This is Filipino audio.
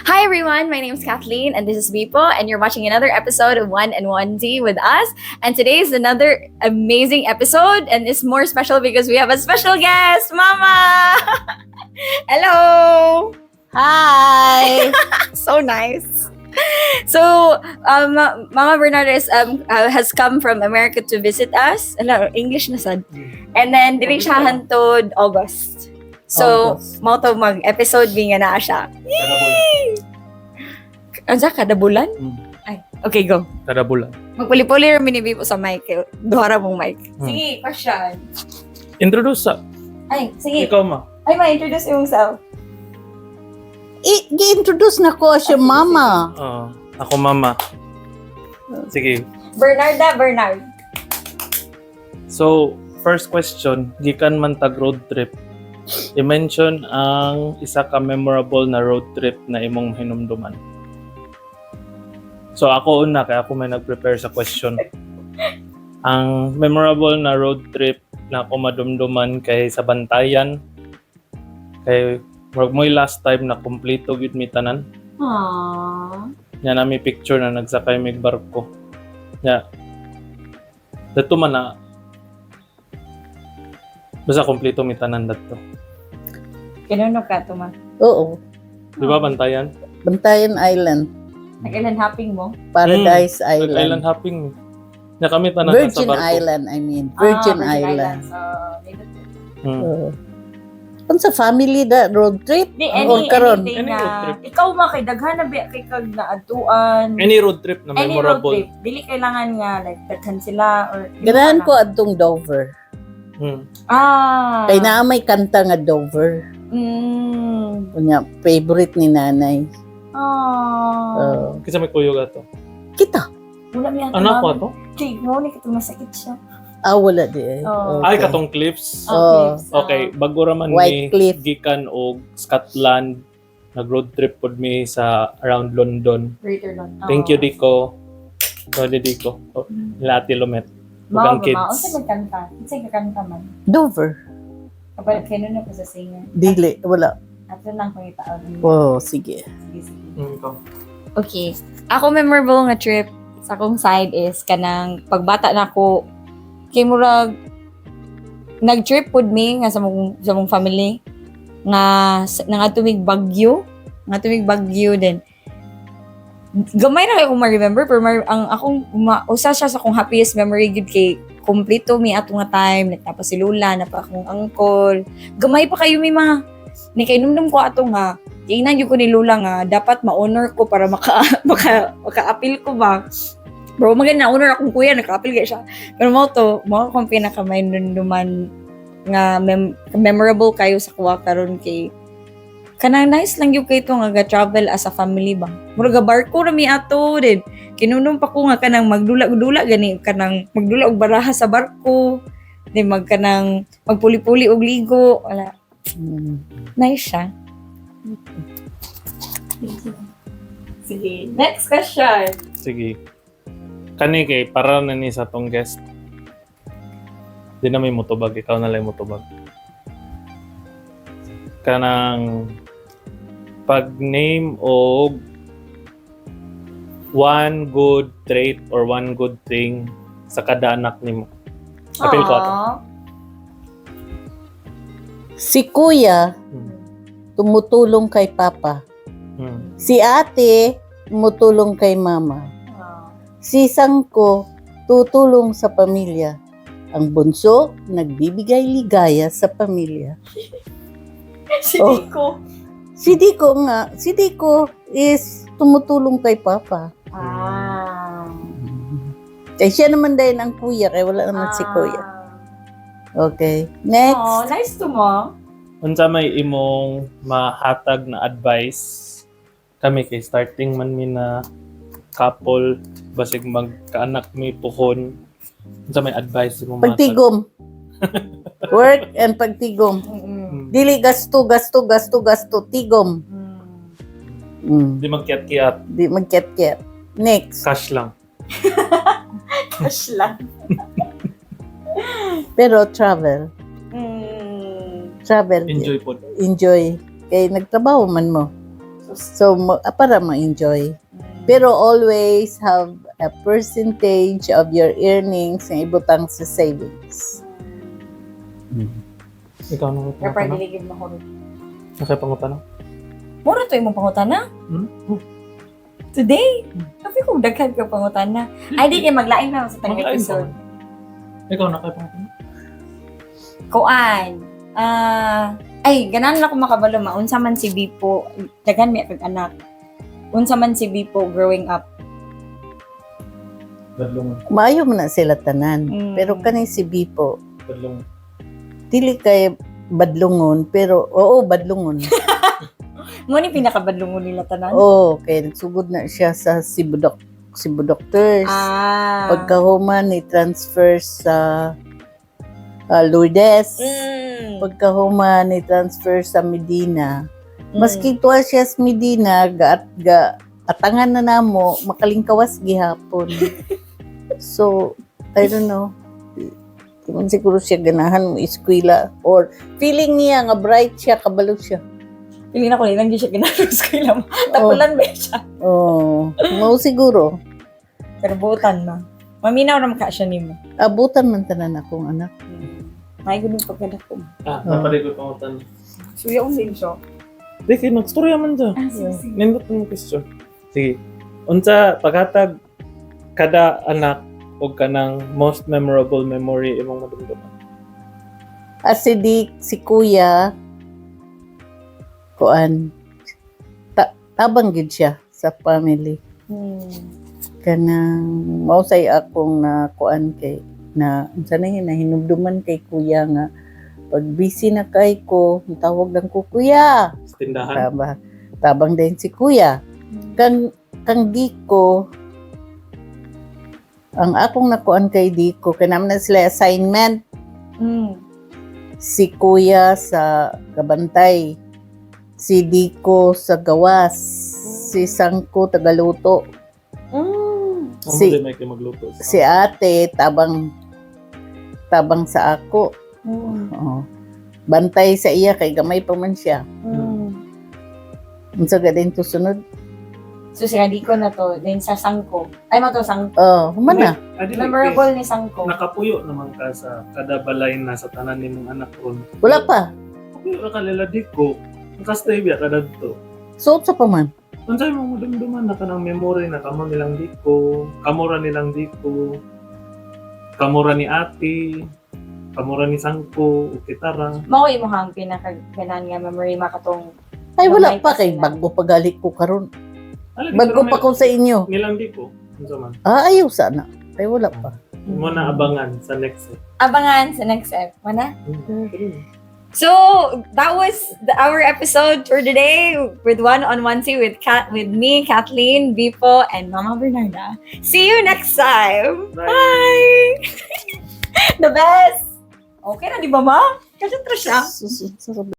Hi everyone, my name is Kathleen and this is Bipo and you're watching another episode of 1 and 1D with us. And today is another amazing episode and it's more special because we have a special guest, Mama! Hello! Hi! So nice. So, Mama Bernardes has come from America to visit us. Ano, English na sad. And then, dili siya hantod August. So, August. mo to mag-episode nga na siya. Yay! Ansa, kada bulan? Ay, okay, go. Kada bulan. Magpuli-puli rin minibi po sa mic. Duhara mong mic. Hmm. Sige, question. Introduce sa. Ay, sige. Ikaw ma. Ay, ma-introduce yourself. I-introduce na ko siya, mama. Ako mama. Sige. Bernard. So, first question, gikan man tag road trip. I-mention ang isa ka memorable na road trip na imong hinumduman. So, ako una, kaya ako may nag-prepare sa question. Ang memorable na road trip na ako madumduman kay sa Bantayan. Kay mo'y last time na kumpleto gid mi tanan. Aww. Nya nami picture na nagsakay mig barko. Nya dato man na basta kumpleto mi tanan dato. Kinuno ka, Tuma. Oo. Di ba Bantayan? Bantayan Island. Nag-ilan hopping mo? Paradise Island Island. hopping. Nya kami tanan sa Virgin barko. Island, I mean. Virgin Island. So, Hmm. Kung sa family da road trip? Di, O karon? anything Any road na, trip. ikaw ma kay daghan na ba kay kag naadtuan. Any road trip na Any road memorable. trip. Dili kailangan nga like daghan sila or Ganahan ko adtong Dover. Hmm. Ah. Kay naa may kanta nga Dover. Kunya, favorite ni nanay. Ah. Kisa may kuyog ato. Kita. Wala mi ato. Anak ko ato? Jay, mo ni katong masakit siya. Wala di eh. Oh. Ay Okay. katong cliffs. Oh. Okay, bago raman White mi Cliff. gikan og Scotland. Nag-road trip pod mi sa around London. Greater London. Thank you, Dico. Sorry, Dico. Oh, Lati Lumet. Mao Huwag ang ba? kids. Unsa man kanta? Unsa kakanta man? Dover. Kapag kay nuno ko sa singer. Dili. Wala. Ato lang kung itaon. Oh, sige. Sige. Ikaw. Okay. Ako memorable nga trip sa akong side is kanang pagbata na ako kay murag nag-trip pod mi nga sa mong family nga tumig Baguio din. Gamay na ako ma-remember pero ang akong usa siya sa akong happiest memory gid kay kompleto mi ato nga time tapos si Lula na pa akong uncle. Gamay pa kayo mi mga ni kay numdum ko ato nga tingnan yung ko ni Lula nga dapat ma-honor ko para maka-appeal ko ba. Bro, maganda na-honor akong kuya, naka-appeal kaya siya. Pero mo akong pinakamay nunduman nga memorable kayo sa kuha karon kay kanang nice lang yung kayo nga ga-travel as a family ba. Mura barko rami ato din. Kinunong pa ko nga kanang magdula-dula gani, kanang magdula og baraha sa barko. Di magkanang magpuli-puli og ligo. Wala. Nice siya. Sige. Next question. Sige. Kani kay para na ni sa tong guest. Di na may motobag, ikaw na lang motobag. Kanang pag-name og one good trait or one good thing sa kada anak nimo. Apil ko ato. Aww. Si kuya, tumutulong kay papa. Hmm. Si ate, tumutulong kay mama. Si sangko, tutulong sa pamilya. Ang bunso, nagbibigay ligaya sa pamilya. Si Oh. Nico. Si Dico is tumutulong kay papa. Ah. Kaya siya naman din ang kuya, kaya wala naman si kuya. Okay, next. Oh, nice to mo. Unsa may imong mahatag na advice kami kay starting man mi na couple basig magkaanak mi puhon. Unsa may advice mo mahatag? Pagtigom. Work and pagtigom. Dili gasto, tigom. Di magkiat-kiat, Di magket-ket. Next. cash lang. Cash lang. Pero travel. Travel. Enjoy po. Enjoy. Kaya nagtrabaho man mo. So, So, para ma-enjoy. Pero always have a percentage of your earnings na ibutang sa savings. Ikaw na Pero pangutan na? diligid mo ko rin. Nasa pangutan na? Mura to imong pangutana? Today? Sabi ko, daghan ka pangutana. Ay, di kayo maglain na sa tang Maglain episode. Ikaw na pangutan na? Kuan. Ay, ganan lang ako makabalo. Unsa man si Bipo. Daghan may anak. Unsa man si Bipo growing up. Badlong. Maayo mo na sila tanan. Pero kani si Bipo, Badlong. dili kay badlungon, pero oo, badlungon. Mo ni pinakabadlungon nila tanan. Oo, kay nagsugod na siya sa Cebu Doctors. Pagkahuman ni transfer sa Lourdes. Pagkahuman ni transfer sa Medina. Maski tuwa siya sa Medina, atangan na namo, makalingkawas gihapon. So, I don't know. Kung siguro siya ganahan mo eskwela or feeling niya nga bright siya, kabalo siya. Pili na ko lang di siya ginagos ko lang. Tapulan ba siya? Oo, mo siguro. Pero buutan na. Maminaw na maka siya nimo. Abutan man tanan akong anak. May gudong pagkada ko. Napaligod pangutan. Suya ko din siya. Di kayo, nagstorya man dyan. Sige. Nindot mo question. Sige. Unsa, paghatag kada anak o kanang most memorable memory imong madumduman? Si kuya, kuan, tabang gid siya sa family. Kanang mausay akong na kuan kay na unsa na yun, na hinumduman kay kuya nga pag busy na kay ko, tawag lang ko kuya. Sa tindahan? Tabang din si kuya. Kang Diko, ang akong nakuan kay Diko, kanam na sila assignment. Si kuya sa Kabantay, si Diko sa Gawas, si Sangko tagaluto. Si, may kayo magluto. Si ate, tabang sa ako. Oo. Bantay sa iya, kay gamay pa man siya. Unsa ga din to sunod? So, si Radiko na to, din sa Sangko. Ay, mo to, Sangko. Human na. Memorable ni Sangko. Nakapuyo naman ka sa kada balay na sa tanan ni mong anak ron. Wala pa. Nakapuyo na kalila diko. Nakastay biya kada to. Suot sa paman. Unsay mo madumduman na kanang memory na kamo nilang diko, kamura nilang diko, kamura ni ate, kamura ni Sangko, o kitara. Mao imo hang pinakaganan nga memory makatong Ay, wala Gamay pa pa kay sila. bago pagalit ko karon. Alagi, Bago pero pa ko sa inyo. nilang diko. Unsa man? Ayaw sana. Ay, wala pa. Mo na abangan sa next. abangan sa next ep. Mana? So that was our episode for today with One-on-One Tea with me, Kathleen, Bipo, and Mama Bernarda. See you next time. Bye. The best. Okay na di ba, Ma? Kasi siya. Sarap.